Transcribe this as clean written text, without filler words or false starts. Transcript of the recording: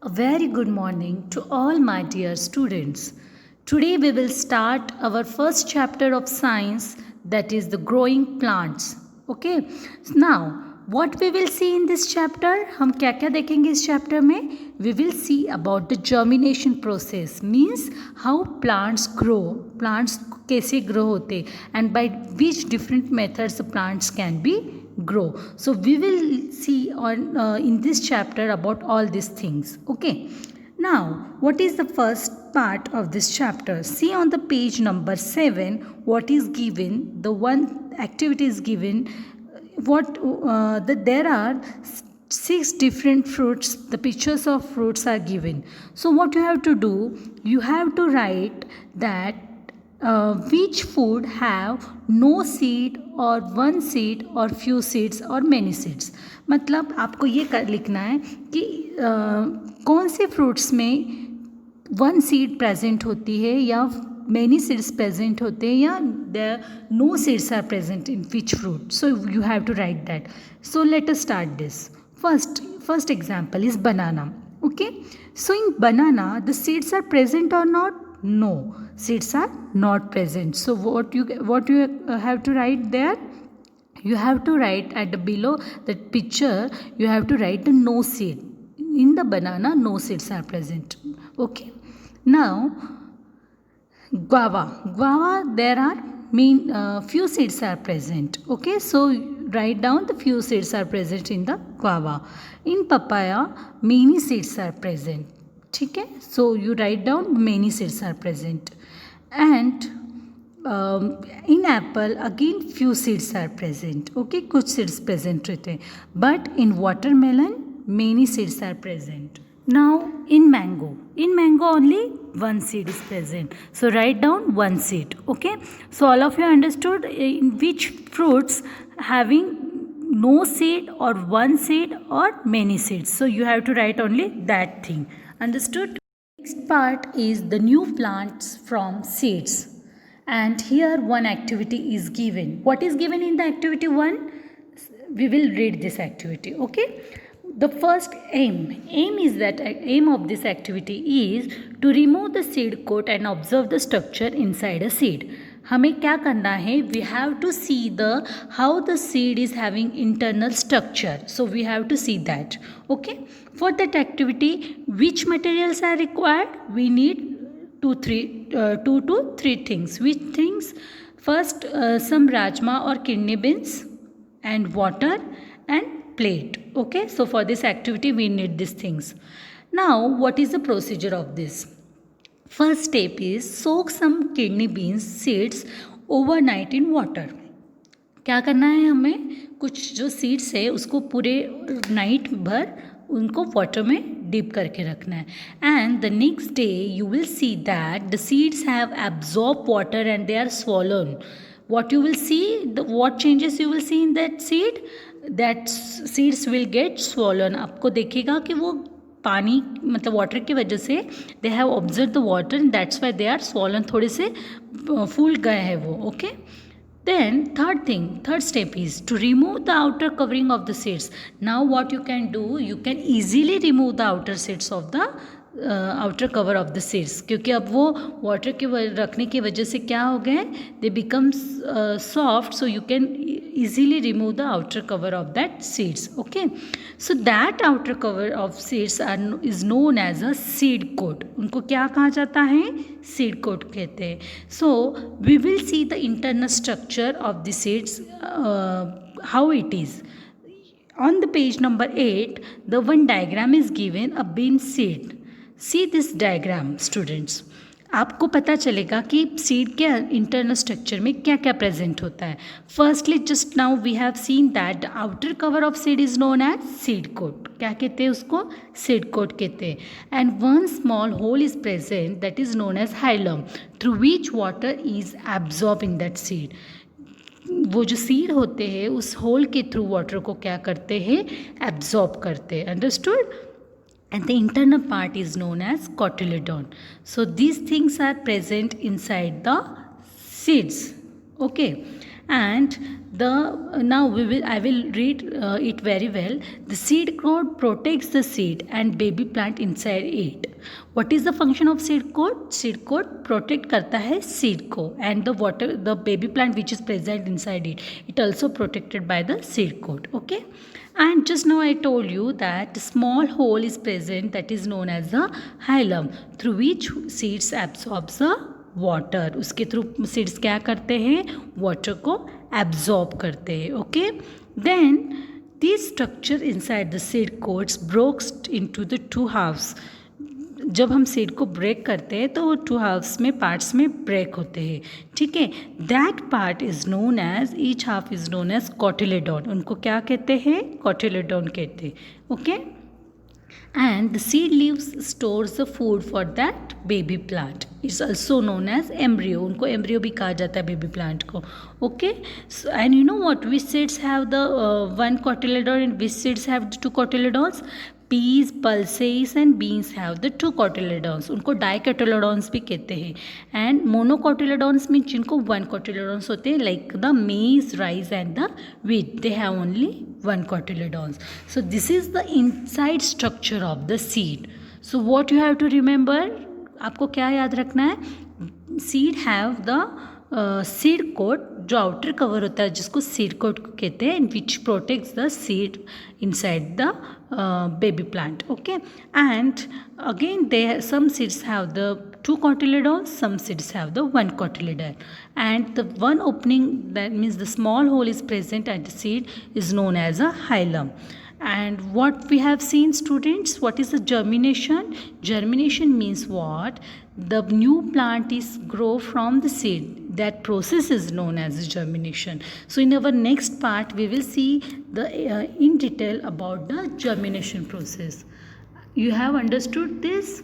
A very good morning to all my dear students. Today we will start our first chapter of science, that is the growing plants. Okay. Now what we will see in this chapter, हम क्या क्या देखेंगे इस chapter में? We will see about the germination process, means how plants grow, plants कैसे grow होते, and by which different methods the plants can be grow. So we will see on in this chapter about all these things. Okay. Now what is the first part of this chapter? See on the page number 7 what is given. The one activity is given. There are 6 different fruits. The pictures of fruits are given. So what you have to do, you have to write that which food have no seed or one seed or few seeds or many seeds. मतलब आपको ये लिखना है कि कौन से fruits में one seed present होती है या many seeds present होते हैं या there no seeds are present in which fruit. So you have to write that. So let us start this. First example is banana. Okay. So in banana the seeds are present or not? No, seeds are not present. So what you have to write there? You have to write at the below that picture. You have to write the no seed. In the banana, no seeds are present. Okay. Now, guava. There are few seeds are present. Okay. So write down the few seeds are present in the guava. In papaya, many seeds are present. ठीक है. So you write down many seeds are present. And in apple again few seeds are present. Okay, कुछ seeds present रहते हैं. But in watermelon many seeds are present. Now in mango only one seed is present. So write down one seed. Okay. So all of you understood in which fruits having no seed or one seed or many seeds. So you have to write only that thing. Understood? Next part is the new plants from seeds. And here one activity is given. What is given in the activity 1? We will read this activity. Okay. The first aim of this activity is to remove the seed coat and observe the structure inside a seed. हमें क्या करना है? We have to see how the seed is having internal structure. So we have to see that. Okay. For that activity, which materials are required? We need 2 to 3 things. Which things? First, some rajma or kidney beans and water and plate. Okay. So for this activity, we need these things. Now, what is the procedure of this? First step is soak some kidney beans seeds overnight in water. क्या करना है हमें? कुछ जो seeds है उसको पूरे night भर उनको वाटर में डिप करके रखना है. And the next day you will see that the seeds have absorb water and they are swollen. What you will see, what changes you will see in that seed? That seeds will get swollen. आपको देखेगा कि वो पानी मतलब water की वजह से they have observe the water and that's why they are swollen. थोड़े से फूल गए हैं वो. Okay. Then third step is to remove the outer covering of the seeds. Now what you can do, you can easily remove the outer seeds of the outer cover of the seeds. क्योंकि अब वो water के रखने की वजह से क्या हो गए? They become soft, so you can easily remove the outer cover of that seeds. Okay. So that outer cover of seeds is known as a seed coat. उनको क्या कहा जाता है? Seed coat कहते हैं. So we will see the internal structure of the seeds, how it is. On the page number 8, the one diagram is given, a bean seed. See this diagram, students. आपको पता चलेगा कि seed के internal structure में क्या क्या present होता है. Firstly just now we have seen that the outer cover of seed is known as seed coat. क्या कहते हैं उसको? सीड कोट कहते हैं. And one small hole is present that is known as hilum through which water is absorb in that seed. वो जो seed होते हैं उस होल के थ्रू वाटर को क्या करते हैं? एब्जॉर्ब करते हैं. Understood? And the internal part is known as cotyledon. So these things are present inside the seeds. Okay. And I will read it very well. The seed coat protects the seed and baby plant inside it. What is the function of seed coat? Seed coat protect करता है seed को, and the baby plant which is present inside it, it also protected by the seed coat. Okay, and just now I told you that a small hole is present that is known as the hilum, through which seeds absorbs the water. उसके through seeds क्या करते हैं? Water को absorb करते हैं. Okay, then this structure inside the seed coats breaks into the two halves. जब हम seed को ब्रेक करते हैं तो वो टू हाफ्स में पार्ट्स में ब्रेक होते हैं. ठीक है, that part is known as, each half is known as cotyledon. उनको क्या कहते हैं? कॉटिलेडॉन कहते हैं. Okay, and the seed leaves stores the food for that baby plant. It's also known as embryo. उनको embryo भी कहा जाता है baby plant को. Okay, so, and you know what, which seeds have the one cotyledon and which seeds have the two cotyledons? Peas, pulses and beans have the two cotyledons. उनको dicotyledons भी कहते हैं. And monocotyledons means जिनको one cotyledons होते हैं, like the maize, rice and the wheat, they have only one cotyledons. So this is the inside structure of the seed. So what you have to remember, आपको क्या याद रखना है? Seed have the seed coat, जो outer cover होता है जिसको seed coat कहते हैं, which protects the seed inside the baby plant. Okay, and again some seeds have the two cotyledons, some seeds have the one cotyledon, and the one opening, that means the small hole is present at the seed, is known as a hilum. And what we have seen, students, what is the germination? Germination means what? The new plant is grow from the seed. That process is known as germination. So in our next part we will see the in detail about the germination process. You have understood this?